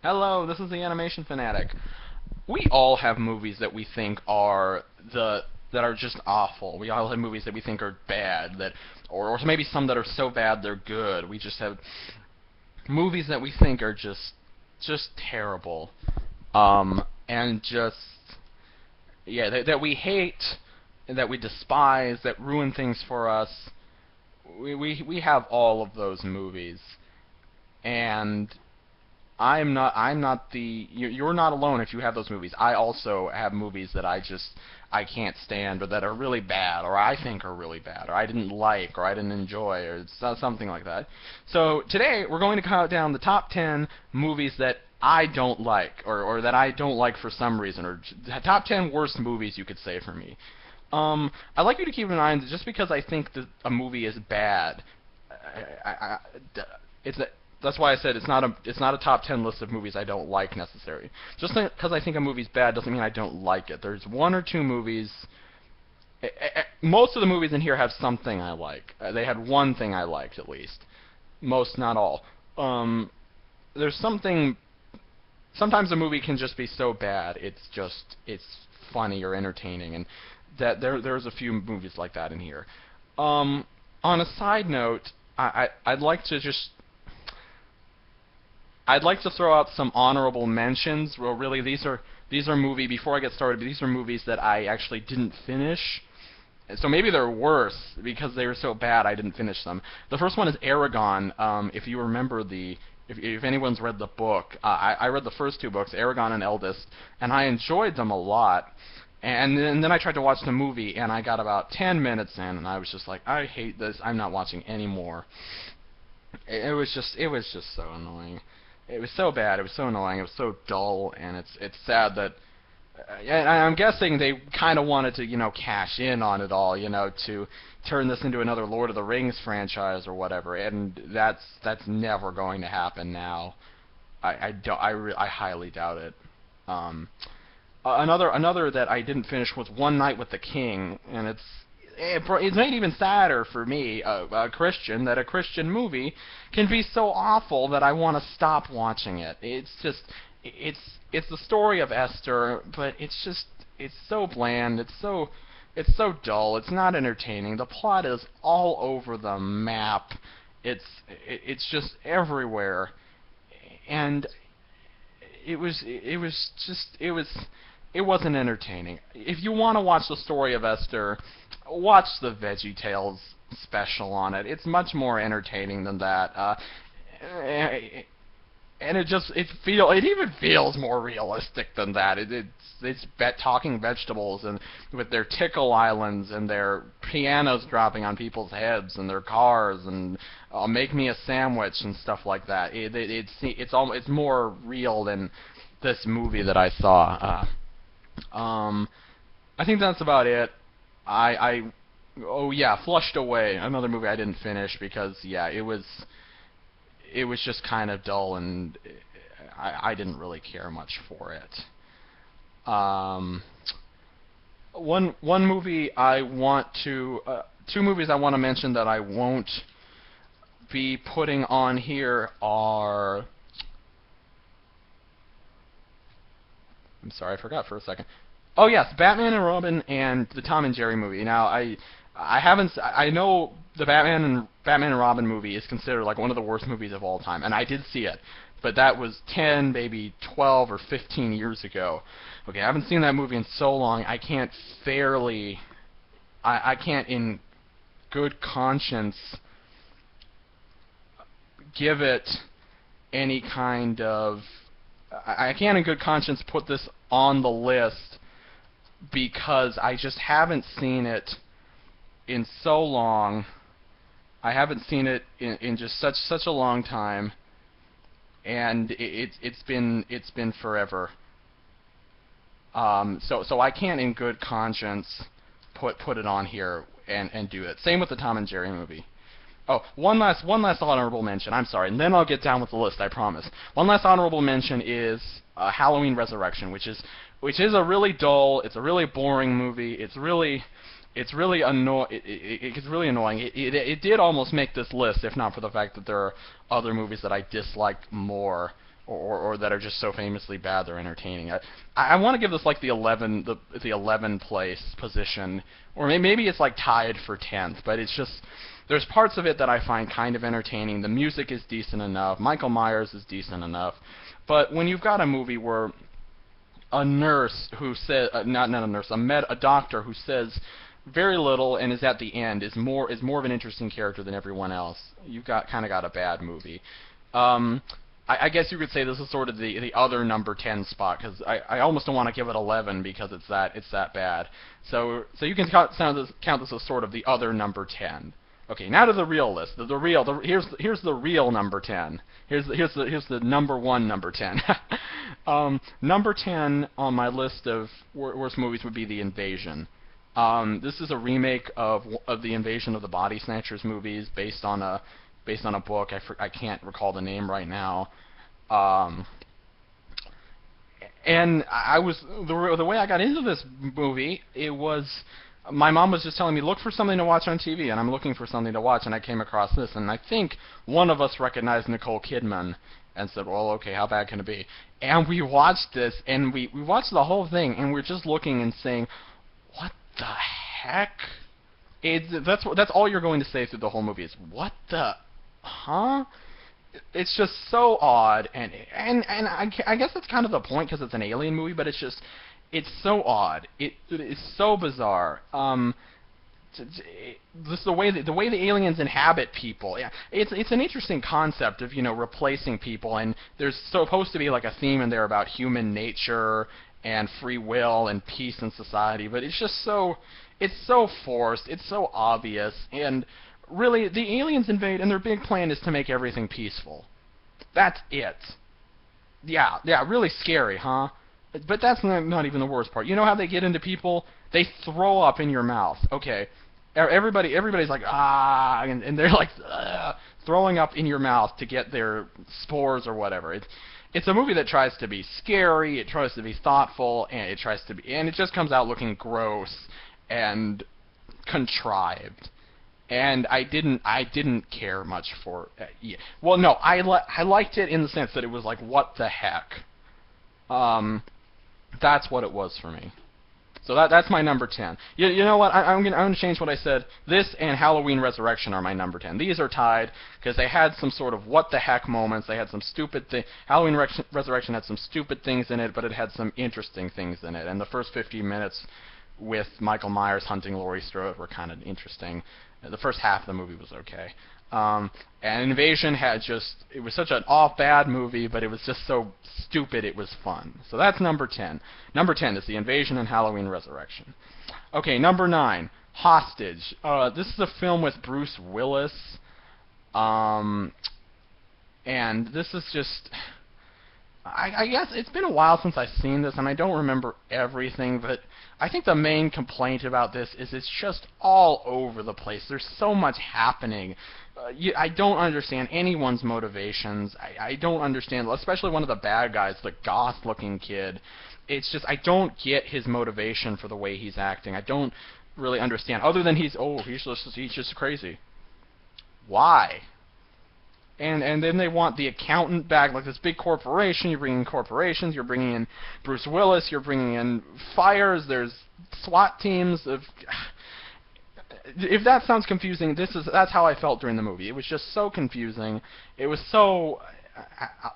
Hello, this is the Animation Fanatic. We all have movies that we think are that are just awful. We all have movies that we think are bad, or maybe some that are so bad they're good. We just have movies that we think are just terrible, and just yeah, that we hate, that we despise, that ruin things for us. We have all of those movies, and I'm not you're not alone if you have those movies. I also have movies that I can't stand, or that are really bad, or I think are really bad, or I didn't like, or I didn't enjoy, or something like that. So today we're going to count down the top 10 movies that I don't like, or that I don't like for some reason, or top 10 worst movies you could say for me. I'd like you to keep in mind that just because I think that a movie is bad, it's a, that's why I said it's not a top 10 list of movies I don't like necessarily. Just because I think a movie's bad doesn't mean I don't like it. There's one or two movies. Most of the movies in here have something I like. They had one thing I liked at least. Most, not all. There's something. Sometimes a movie can just be so bad it's funny or entertaining, and there's a few movies like that in here. On a side note, I'd like to throw out some honorable mentions. Well, really, these are before I get started, these are movies that I actually didn't finish. So maybe they're worse because they were so bad I didn't finish them. The first one is Eragon. If you remember if anyone's read the book, I read the first two books, Eragon and Eldest, and I enjoyed them a lot. And then I tried to watch the movie, and I got about 10 minutes in, and I was just like, I hate this. I'm not watching anymore. It was just so annoying. It was so bad. It was so annoying. It was so dull, and it's sad that. And I'm guessing they kind of wanted to, cash in on it all, to turn this into another Lord of the Rings franchise or whatever. And that's never going to happen now. I highly doubt it. Another that I didn't finish was One Night with the King, and it's made even sadder for me, a Christian, that a Christian movie can be so awful that I want to stop watching it. It's the story of Esther, but it's so bland. It's so dull. It's not entertaining. The plot is all over the map. It's just everywhere, and it wasn't entertaining. If you want to watch the story of Esther, watch the VeggieTales special on it. It's much more entertaining than that. And it even feels more realistic than that. It's talking vegetables, and with their tickle islands and their pianos dropping on people's heads and their cars, and make me a sandwich and stuff like that. It's more real than this movie that I saw. I think that's about it. Oh yeah, Flushed Away, another movie I didn't finish because it was just kind of dull, and I didn't really care much for it. One movie I want to two movies I want to mention that I won't be putting on here are. I'm sorry, I forgot for a second. Oh yes, Batman and Robin and the Tom and Jerry movie. Now I know the Batman and Robin movie is considered like one of the worst movies of all time, and I did see it, but that was 10, maybe 12 or 15 years ago. Okay, I haven't seen that movie in so long. I can't in good conscience give it any kind of. I can't in good conscience put this on the list because I just haven't seen it in so long. I haven't seen it in just such a long time, and it's been forever. So I can't in good conscience put it on here and do it. Same with the Tom and Jerry movie. Oh, one last honorable mention. I'm sorry, and then I'll get down with the list. I promise. One last honorable mention is Halloween Resurrection, which is a really dull. It's a really boring movie. It's really annoying. It did almost make this list, if not for the fact that there are other movies that I disliked more. or that are just so famously bad they're entertaining. I want to give this like the 11 place position, or maybe it's like tied for 10th, but it's just there's parts of it that I find kind of entertaining. The music is decent enough. Michael Myers is decent enough. But when you've got a movie where a nurse who says not a nurse, a doctor who says very little and is at the end is more of an interesting character than everyone else, you've kind of got a bad movie. I guess you could say this is sort of the other number 10 spot, because I almost don't want to give it 11 because it's that bad. So you can count this as sort of the other number 10. Okay, now to the real list. Here's the real number 10. Here's the number 1 number 10. Number 10 on my list of worst movies would be The Invasion. This is a remake of the Invasion of the Body Snatchers movies, based on a book. I can't recall the name right now. And the way I got into this movie, it was my mom was just telling me, look for something to watch on TV, and I'm looking for something to watch, and I came across this, and I think one of us recognized Nicole Kidman and said, well, okay, how bad can it be? And we watched this, and we watched the whole thing, and we're just looking and saying, what the heck? That's all you're going to say through the whole movie is, what the, huh? It's just so odd, and I guess that's kind of the point, because it's an alien movie, but it's so odd. It is so bizarre. This the way the aliens inhabit people. Yeah, it's an interesting concept of replacing people, and there's supposed to be like a theme in there about human nature and free will and peace in society, but it's so forced. It's so obvious, and really the aliens invade, and their big plan is to make everything peaceful. That's it. Yeah, really scary, huh? But that's not even the worst part. You know how they get into people? They throw up in your mouth. Okay, everybody's like, ah, and they're like throwing up in your mouth to get their spores or whatever. It's a movie that tries to be scary, it tries to be thoughtful, and it just comes out looking gross and contrived. And I didn't care much for it. Yeah. Well, no, I liked it in the sense that it was like, what the heck? That's what it was for me. So that's my number 10. You know what? I'm gonna change what I said. This and Halloween Resurrection are my number 10. These are tied because they had some sort of what the heck moments. They had some stupid thing. Halloween Resurrection had some stupid things in it, but it had some interesting things in it. And the first 15 minutes with Michael Myers hunting Laurie Strode were kind of interesting. The first half of the movie was okay. And Invasion it was such an bad movie, but it was just so stupid it was fun. So that's number 10. Number 10 is The Invasion and Halloween Resurrection. Okay, number 9, Hostage. This is a film with Bruce Willis. And this is just... I guess it's been a while since I've seen this, and I don't remember everything, but I think the main complaint about this is it's just all over the place. There's so much happening. I don't understand anyone's motivations. I don't understand, especially one of the bad guys, the goth-looking kid. It's just, I don't get his motivation for the way he's acting. I don't really understand, other than he's just crazy. Why? And then they want the accountant back, like this big corporation. You're bringing in corporations. You're bringing in Bruce Willis. You're bringing in fires. There's SWAT teams. If that sounds confusing, that's how I felt during the movie. It was just so confusing. It was so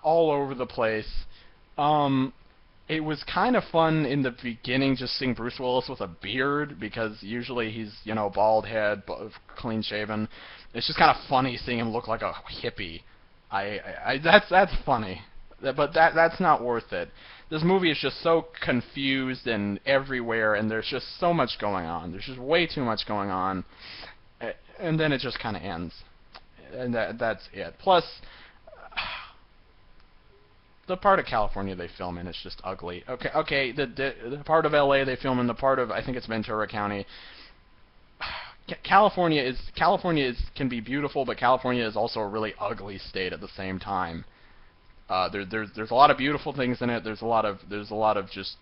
all over the place. It was kind of fun in the beginning, just seeing Bruce Willis with a beard, because usually he's, bald head, clean shaven. It's just kind of funny seeing him look like a hippie. That's funny, but that's not worth it. This movie is just so confused and everywhere, and there's just so much going on. There's just way too much going on, and then it just kind of ends, and that's it. Plus, the part of California they film in is just ugly. Okay, the part of LA they film in, the part of, I think it's Ventura County. California can be beautiful, but California is also a really ugly state at the same time. There's a lot of beautiful things in it. There's a lot of just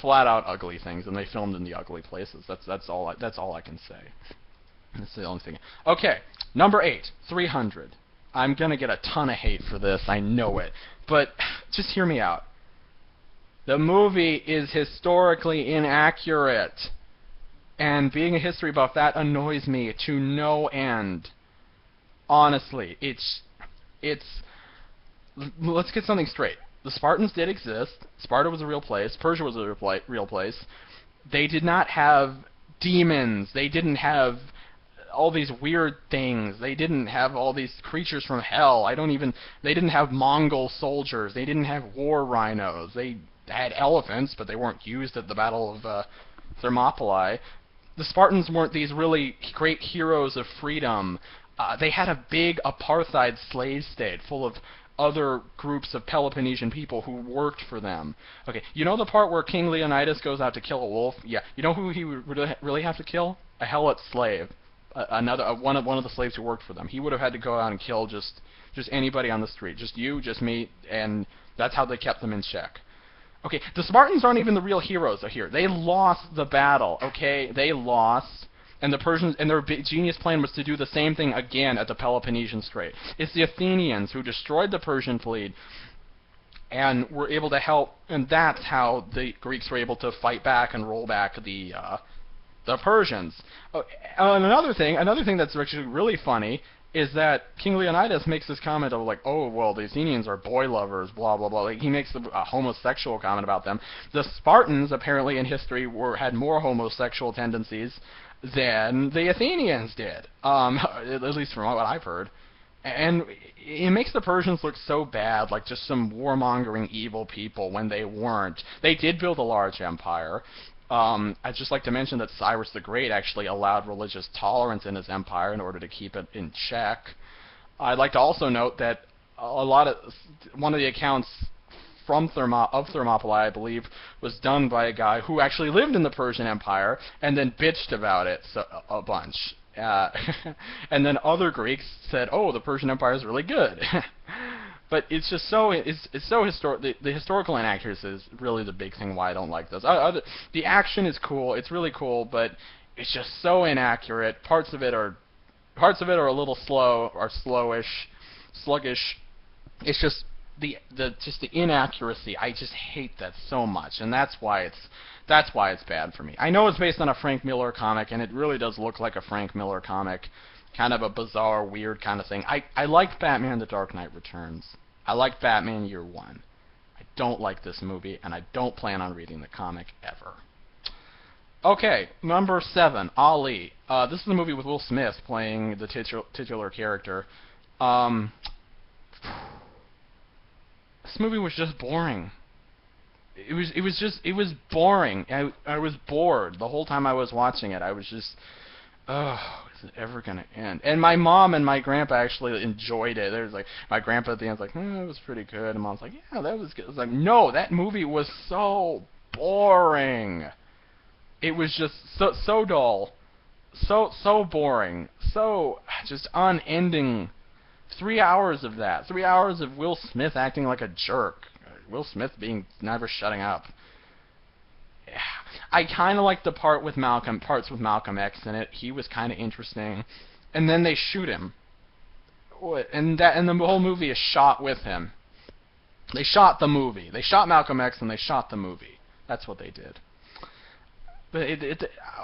flat out ugly things, and they filmed in the ugly places. That's all I can say. That's the only thing. Okay, number 8, 300. I'm gonna get a ton of hate for this, I know it. But just hear me out. The movie is historically inaccurate. And being a history buff, that annoys me to no end. Honestly, let's get something straight. The Spartans did exist. Sparta was a real place. Persia was a real place. They did not have demons. They didn't have all these weird things. They didn't have all these creatures from hell. They didn't have Mongol soldiers. They didn't have war rhinos. They had elephants, but they weren't used at the Battle of Thermopylae. The Spartans weren't these really great heroes of freedom. They had a big apartheid slave state full of other groups of Peloponnesian people who worked for them. Okay, you know the part where King Leonidas goes out to kill a wolf? Yeah, you know who he would really have to kill? A helot slave. One of the slaves who worked for them. He would have had to go out and kill just anybody on the street. Just you, just me, and that's how they kept them in check. Okay, the Spartans aren't even the real heroes here. They lost the battle, okay? They lost, and the Persians, and their genius plan was to do the same thing again at the Peloponnesian Strait. It's the Athenians who destroyed the Persian fleet and were able to help, and that's how the Greeks were able to fight back and roll back the Persians. Oh, and another thing that's actually really funny is that King Leonidas makes this comment of like, oh, well, the Athenians are boy lovers, blah, blah, blah. Like, he makes a homosexual comment about them. The Spartans, apparently in history, had more homosexual tendencies than the Athenians did, at least from what I've heard. And it makes the Persians look so bad, like just some warmongering evil people, when they weren't. They did build a large empire. I'd just like to mention that Cyrus the Great actually allowed religious tolerance in his empire in order to keep it in check. I'd like to also note that one of the accounts of Thermopylae, I believe, was done by a guy who actually lived in the Persian Empire and then bitched about it a bunch. And then other Greeks said, oh, the Persian Empire is really good. But it's just it's so historic. The historical inaccuracy is really the big thing why I don't like this. The action is cool. It's really cool, but it's just so inaccurate. Parts of it are a little slow or sluggish. It's just the inaccuracy. I just hate that so much, and that's why it's bad for me. I know it's based on a Frank Miller comic, and it really does look like a Frank Miller comic. Kind of a bizarre, weird kind of thing. I liked Batman The Dark Knight Returns. I liked Batman Year One. I don't like this movie, and I don't plan on reading the comic ever. Okay, number 7, Ali. This is a movie with Will Smith playing the titular character. This movie was just boring. It was boring. I was bored the whole time I was watching it. I was just, is it ever gonna end? And my mom and my grandpa actually enjoyed it. There's like my grandpa at the end was like, it was pretty good. And mom's like, yeah, that was good. I was like, no, that movie was so boring. It was just so dull, so boring, so just unending. 3 hours of that. 3 hours of Will Smith acting like a jerk. Will Smith never shutting up. I kind of liked the parts with Malcolm X in it. He was kind of interesting. And then they shoot him. And the whole movie is shot with him. They shot the movie. They shot Malcolm X and they shot the movie. That's what they did. But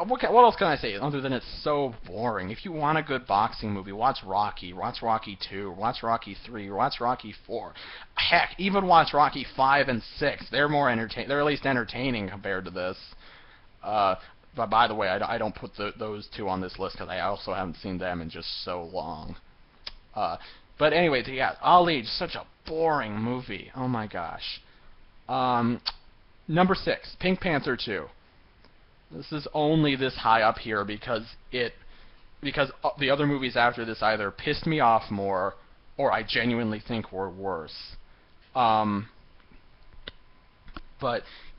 what else can I say other than it's so boring? If you want a good boxing movie, watch Rocky. Watch Rocky 2. Watch Rocky 3. Watch Rocky 4. Heck, even watch Rocky 5 and 6. They're more entertaining. They're at least entertaining compared to this. But by the way, I don't put those two on this list because I also haven't seen them in just so long. But anyway, yeah, Ali, just such a boring movie. Oh my gosh. Number 6, Pink Panther 2. This is only this high up here because the other movies after this either pissed me off more or I genuinely think were worse. But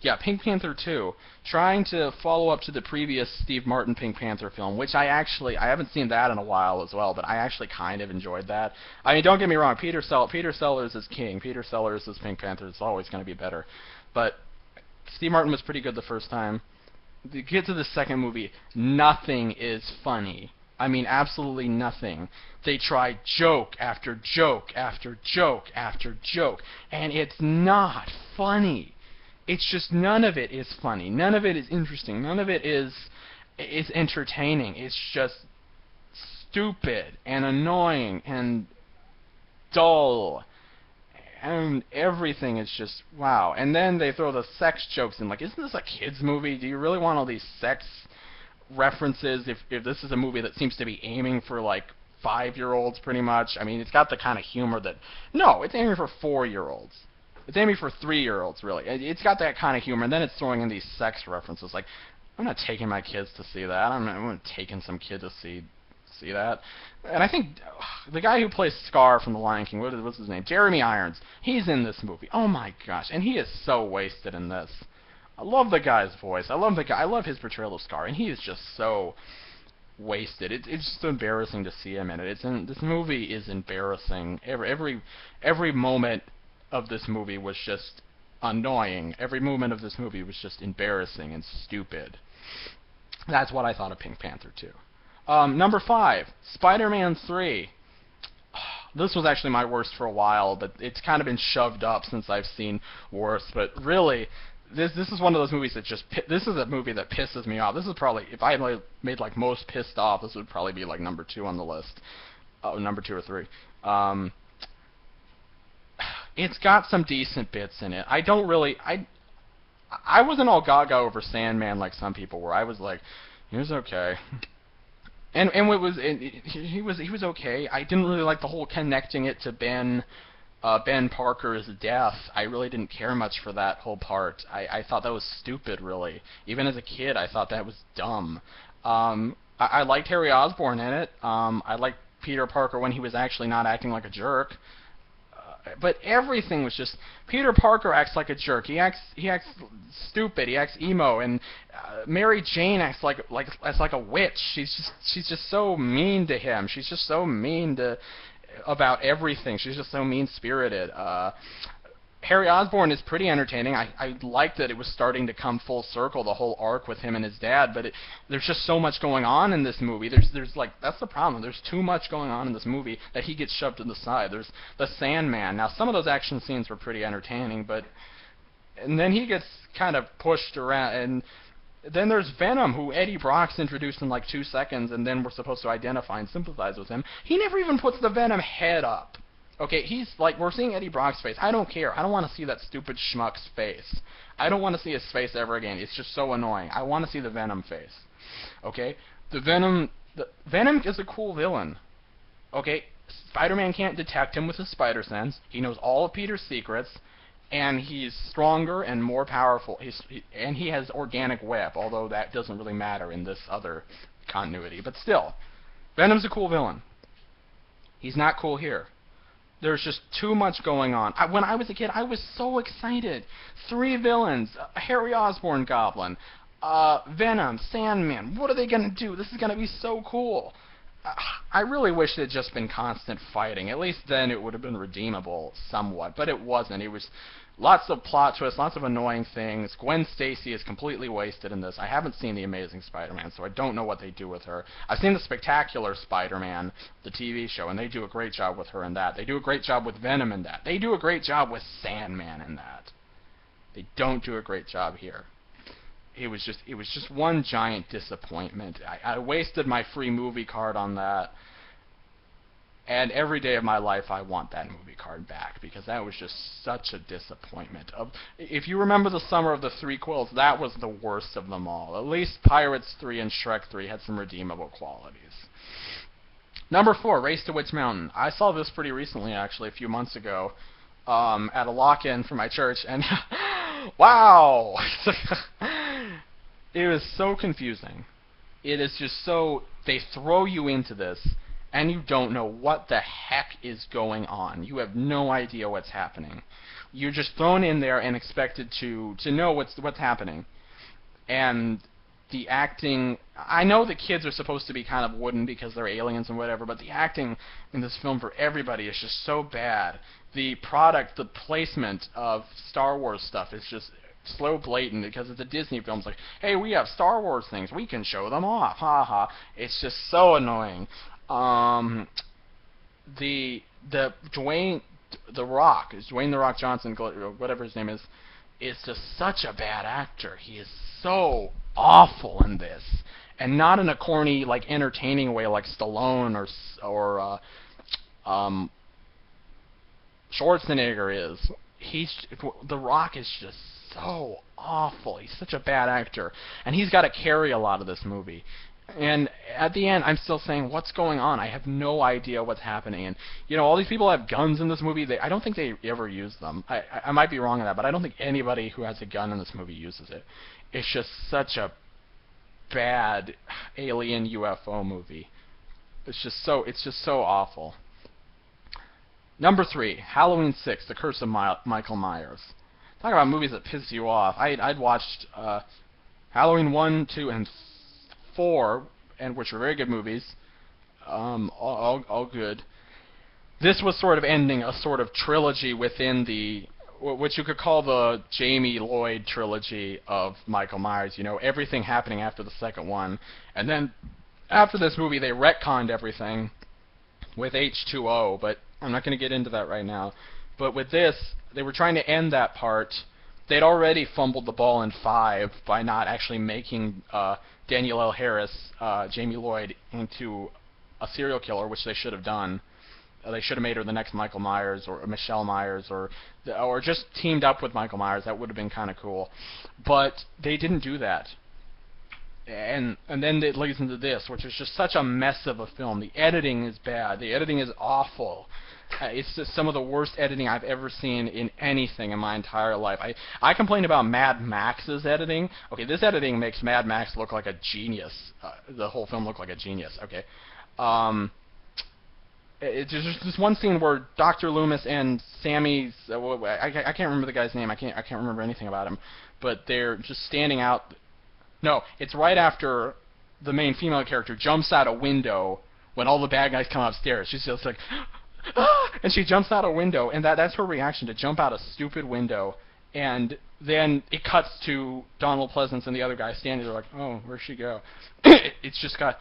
yeah, Pink Panther 2, trying to follow up to the previous Steve Martin Pink Panther film, which I haven't seen that in a while as well, but I actually kind of enjoyed that. I mean, don't get me wrong, Peter Sellers is king. Peter Sellers as Pink Panther is always going to be better. But Steve Martin was pretty good the first time. To get to the second movie, nothing is funny. I mean, absolutely nothing. They try joke after joke after joke after joke, and it's not funny. It's just none of it is funny. None of it is interesting. None of it is entertaining. It's just stupid and annoying and dull. And everything is just wow. And then they throw the sex jokes in. Like, isn't this a kids movie? Do you really want all these sex references if this is a movie that seems to be aiming for like 5-year-olds pretty much? I mean, it's got the kind of humor that no, it's aiming for 4-year-olds. It's aiming for 3-year-olds really. It's got that kind of humor, and then it's throwing in these sex references. Like, I'm not taking my kids to see that. I'm not taking some kid to see that. And I think the guy who plays Scar from The Lion King, what's his name? Jeremy Irons. He's in this movie. Oh my gosh, and he is so wasted in this. I love the guy's voice. I love his portrayal of Scar, and he is just so wasted. It's just embarrassing to see him in it. This movie is embarrassing. Every moment of this movie was just annoying. Every moment of this movie was just embarrassing and stupid. That's what I thought of Pink Panther 2. Number 5, Spider-Man 3. This was actually my worst for a while, but it's kind of been shoved up since I've seen worse. But really, this is one of those movies that this is a movie that pisses me off. This is probably, if I had made like most pissed off, this would probably be like number 2 on the list. Number 2 or 3. It's got some decent bits in it. I wasn't all gaga over Sandman like some people were. I was like, he was okay. And he was okay. I didn't really like the whole connecting it to Ben Parker's death. I really didn't care much for that whole part. I thought that was stupid, really. Even as a kid, I thought that was dumb. I liked Harry Osborn in it. I liked Peter Parker when he was actually not acting like a jerk. But everything was just, Peter Parker acts like a jerk. He acts stupid. He acts emo, and Mary Jane acts like a witch. She's just so mean to him. She's just so mean about everything. She's just so mean-spirited. Harry Osborn is pretty entertaining. I like that it was starting to come full circle, the whole arc with him and his dad, but there's just so much going on in this movie. There's like, that's the problem. There's too much going on in this movie that he gets shoved to the side. There's the Sandman. Now, some of those action scenes were pretty entertaining, and then he gets kind of pushed around, and then there's Venom, who Eddie Brock's introduced in like 2 seconds, and then we're supposed to identify and sympathize with him. He never even puts the Venom head up. Okay, he's like, we're seeing Eddie Brock's face. I don't care. I don't want to see that stupid schmuck's face. I don't want to see his face ever again. It's just so annoying. I want to see the Venom face. Okay? Venom is a cool villain. Okay? Spider-Man can't detect him with his spider sense. He knows all of Peter's secrets, and he's stronger and more powerful. And he has organic web, although that doesn't really matter in this other continuity. But still, Venom's a cool villain. He's not cool here. There's just too much going on. When I was a kid, I was so excited. 3 villains, Harry Osborn Goblin, Venom, Sandman. What are they going to do? This is going to be so cool. I really wish it had just been constant fighting. At least then it would have been redeemable somewhat. But it wasn't. It was lots of plot twists, lots of annoying things. Gwen Stacy is completely wasted in this. I haven't seen The Amazing Spider-Man, so I don't know what they do with her. I've seen The Spectacular Spider-Man, the TV show, and they do a great job with her in that. They do a great job with Venom in that. They do a great job with Sandman in that. They don't do a great job here. It was just one giant disappointment. I wasted my free movie card on that. And every day of my life, I want that movie card back, because that was just such a disappointment. If you remember the summer of the 3 quills, that was the worst of them all. At least Pirates 3 and Shrek 3 had some redeemable qualities. Number 4, Race to Witch Mountain. I saw this pretty recently, actually, a few months ago, at a lock-in for my church, and wow! It was so confusing. It is just so, they throw you into this, and you don't know what the heck is going on. You have no idea what's happening. You're just thrown in there and expected to know what's happening. And the acting, I know the kids are supposed to be kind of wooden because they're aliens and whatever, but the acting in this film for everybody is just so bad. The product, the placement of Star Wars stuff is just so blatant because it's a Disney film. It's like, hey, we have Star Wars things, we can show them off, ha ha. It's just so annoying. Um, the Dwayne Dwayne the Rock Johnson, whatever his name is just such a bad actor. He is so awful in this, and not in a corny, like entertaining way like Stallone or Schwarzenegger is. The Rock is just so awful. He's such a bad actor, and he's got to carry a lot of this movie. And at the end, I'm still saying, what's going on? I have no idea what's happening. And all these people have guns in this movie. I don't think they ever use them. I might be wrong on that, but I don't think anybody who has a gun in this movie uses it. It's just such a bad alien UFO movie. It's just so awful. Number 3, Halloween 6, The Curse of Michael Myers. Talk about movies that piss you off. I'd watched Halloween 1, 2, and 4, and which were very good movies. All good. This was sort of ending a sort of trilogy within what you could call the Jamie Lloyd trilogy of Michael Myers. Everything happening after the second one, and then after this movie they retconned everything with H2O, but I'm not going to get into that right now. But with this, they were trying to end that part. They'd already fumbled the ball in 5 by not actually making Danielle L. Harris, Jamie Lloyd, into a serial killer, which they should have done. They should have made her the next Michael Myers or Michelle Myers, or just teamed up with Michael Myers. That would have been kind of cool. But they didn't do that. And then it leads into this, which is just such a mess of a film. The editing is bad. The editing is awful. It's just some of the worst editing I've ever seen in anything in my entire life. I complained about Mad Max's editing. Okay, this editing makes Mad Max look like a genius. The whole film looked like a genius. Okay. There's just this one scene where Dr. Loomis and Sammy's I can't remember the guy's name. I can't remember anything about him. But they're just standing out. No, it's right after the main female character jumps out a window when all the bad guys come upstairs. She's just like, ah! And she jumps out a window, and that's her reaction, to jump out a stupid window. And then it cuts to Donald Pleasance and the other guy standing there like, oh, where'd she go? It's got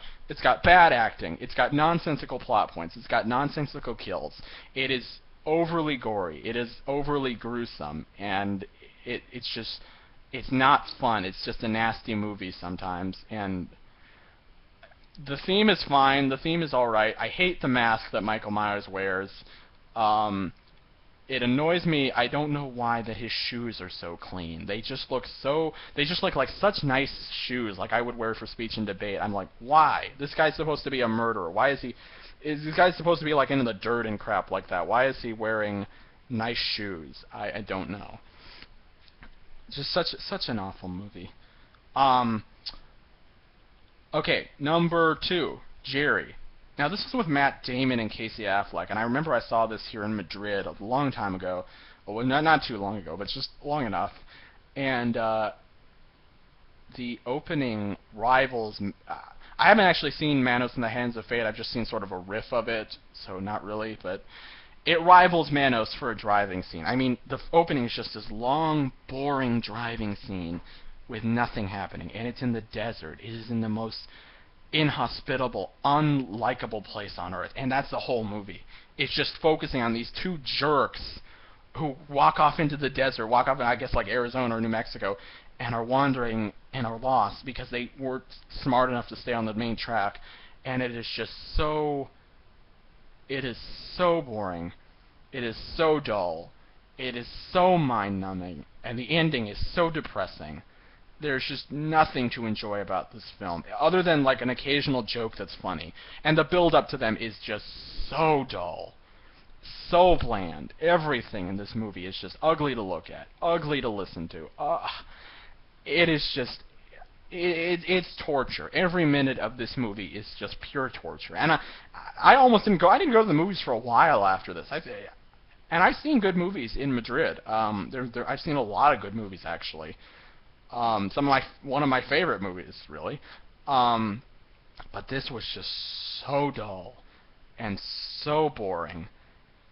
bad acting. It's got nonsensical plot points. It's got nonsensical kills. It is overly gory. It is overly gruesome, and it's not fun. It's just a nasty movie sometimes, and the theme is fine. The theme is alright. I hate the mask that Michael Myers wears. It annoys me. I don't know why that his shoes are so clean. They just look like such nice shoes, like I would wear for speech and debate. I'm like, why? This guy's supposed to be a murderer. Why is this guy supposed to be like into the dirt and crap like that? Why is he wearing nice shoes? I don't know. Just such an awful movie. Okay, number 2, Jerry. Now this is with Matt Damon and Casey Affleck, and I remember I saw this here in Madrid a long time ago. Well, not too long ago, but just long enough. And the opening rivals. I haven't actually seen Manos in the Hands of Fate. I've just seen sort of a riff of it, so not really, but it rivals Manos for a driving scene. I mean, the opening is just this long, boring driving scene with nothing happening, and it's in the desert. It is in the most inhospitable, unlikable place on earth, and that's the whole movie. It's just focusing on these two jerks who walk off into the desert, walk off in, I guess, like Arizona or New Mexico, and are wandering and are lost because they weren't smart enough to stay on the main track, and it is just so... It is so boring. It is so dull. It is so mind-numbing, and the ending is so depressing. There's just nothing to enjoy about this film, other than like an occasional joke that's funny. And the build-up to them is just so dull, so bland. Everything in this movie is just ugly to look at, ugly to listen to. It is just... It's torture. Every minute of this movie is just pure torture. And I almost didn't go. I didn't go to the movies for a while after this. And I've seen good movies in Madrid. I've seen a lot of good movies actually. One of my favorite movies, really. But this was just so dull and so boring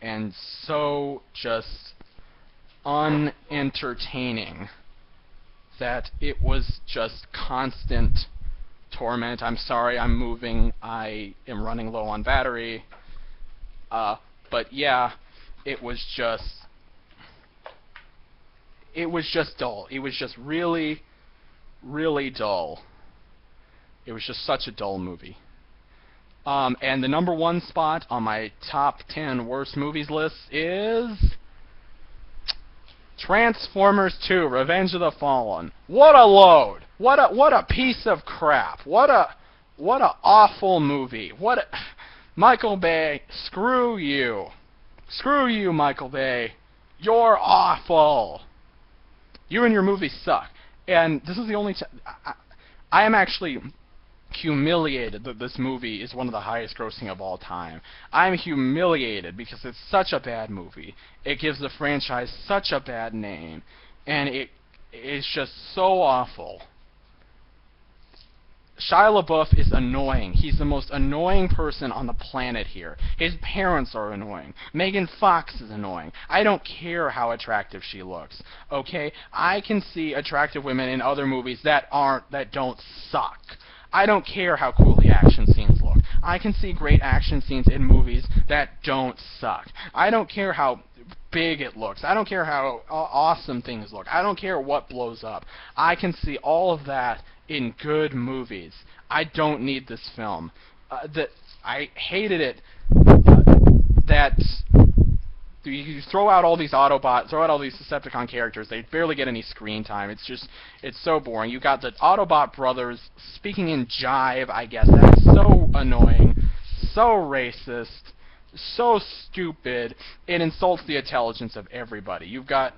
and so just unentertaining. that it was just constant torment. I'm sorry, I'm moving. I am running low on battery. But yeah, it was just dull. It was just really, really dull. It was just such a dull movie. And the number one spot on my top 10 worst movies list is Transformers 2: Revenge of the Fallen. What a load! What a piece of crap! What a awful movie! Michael Bay, screw you! Screw you, Michael Bay! You're awful! You and your movies suck. And this is the only time I am actually humiliated that this movie is one of the highest grossing of all time. I'm humiliated because it's such a bad movie. It gives the franchise such a bad name, and it is just so awful. Shia LaBeouf is annoying. He's the most annoying person on the planet here. His parents are annoying. Megan Fox is annoying. I don't care how attractive she looks. Okay? I can see attractive women in other movies that don't suck. I don't care how cool the action scenes look. I can see great action scenes in movies that don't suck. I don't care how big it looks. I don't care how awesome things look. I don't care what blows up. I can see all of that in good movies. I don't need this film. I hated it. That you throw out all these Autobots, throw out all these Decepticon characters, they barely get any screen time. It's so boring. You got the Autobot brothers speaking in jive, I guess. That's so annoying, so racist, so stupid. It insults the intelligence of everybody. You've got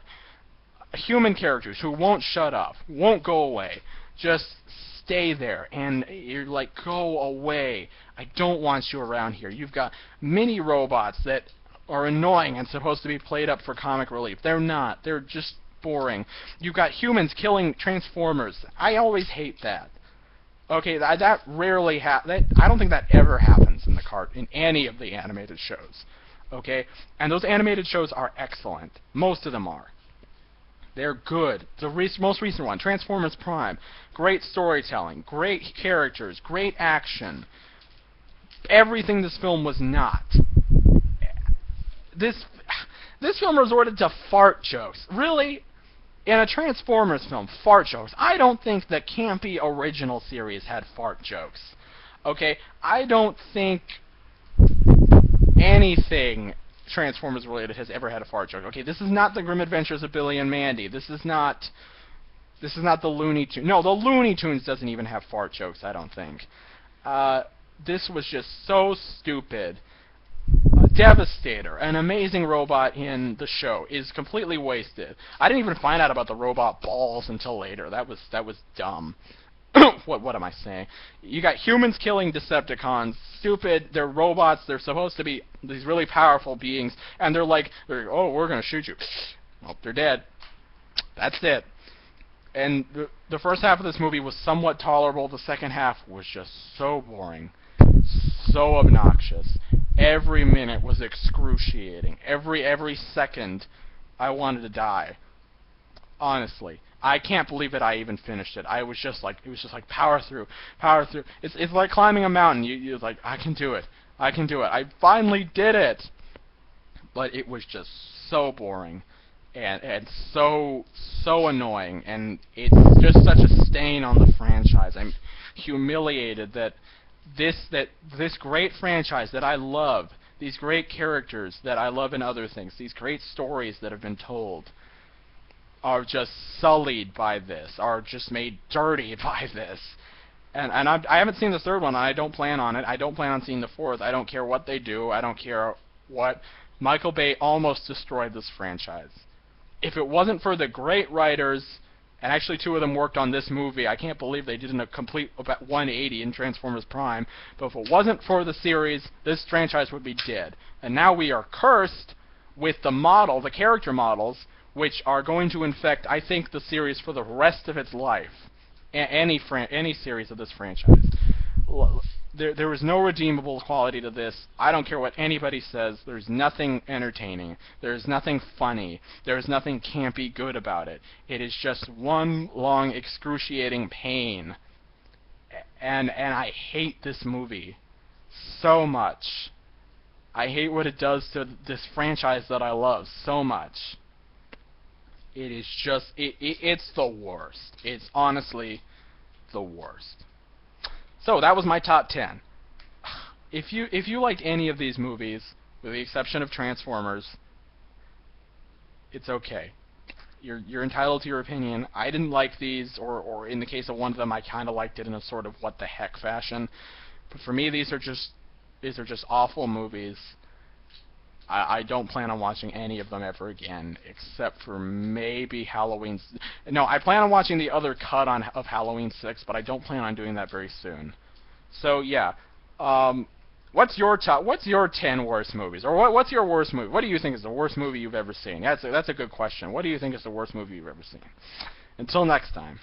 human characters who won't shut up, won't go away, just stay there, and you're like, go away. I don't want you around here. You've got mini robots that are annoying and supposed to be played up for comic relief. They're not. They're just boring. You've got humans killing Transformers. I always hate that. Okay, that rarely happens. I don't think that ever happens in any of the animated shows. Okay, and those animated shows are excellent. Most of them are. They're good. The most recent one, Transformers Prime, great storytelling, great characters, great action. Everything this film was not. This film resorted to fart jokes. Really? In a Transformers film, fart jokes. I don't think the campy original series had fart jokes. Okay? I don't think anything Transformers related has ever had a fart joke. Okay, this is not the Grim Adventures of Billy and Mandy. This is not the Looney Tunes. No, the Looney Tunes doesn't even have fart jokes, I don't think. This was just so stupid. Devastator, an amazing robot in the show, is completely wasted. I didn't even find out about the robot balls until later. That was dumb. What am I saying? You got humans killing Decepticons. Stupid. They're robots. They're supposed to be these really powerful beings, and they're like, oh, we're gonna shoot you. Well, they're dead. That's it. And the first half of this movie was somewhat tolerable. The second half was just so boring, so obnoxious. Every minute was excruciating. Every second, I wanted to die. Honestly, I can't believe that I even finished it. It was just like power through, power through. It's like climbing a mountain. You're like, I can do it. I can do it. I finally did it. But it was just so boring, and so annoying, and it's just such a stain on the franchise. I'm humiliated that this great franchise that I love, these great characters that I love in other things, these great stories that have been told, are just sullied by this, are just made dirty by this. And I haven't seen the third one, and I don't plan on it. I don't plan on seeing the fourth. I don't care what they do. I don't care what. Michael Bay almost destroyed this franchise. If it wasn't for the great writers, and actually two of them worked on this movie. I can't believe they did a complete 180 in Transformers Prime. But if it wasn't for the series, this franchise would be dead. And now we are cursed with the character models, which are going to infect, I think, the series for the rest of its life. Any series of this franchise. There was no redeemable quality to this. I don't care what anybody says. There's nothing entertaining. There's nothing funny. There's nothing campy good about it. It is just one long excruciating pain. And I hate this movie so much. I hate what it does to this franchise that I love so much. It is just it's the worst. It's honestly the worst. So that was my top 10. If you liked any of these movies, with the exception of Transformers, it's okay. You're entitled to your opinion. I didn't like these, or in the case of one of them, I kind of liked it in a sort of what the heck fashion. But for me, these are just awful movies. I don't plan on watching any of them ever again, except for maybe Halloween. No, I plan on watching the other cut of Halloween 6, but I don't plan on doing that very soon. So yeah, what's your 10 worst movies, or what's your worst movie? What do you think is the worst movie you've ever seen? That's a good question. What do you think is the worst movie you've ever seen? Until next time.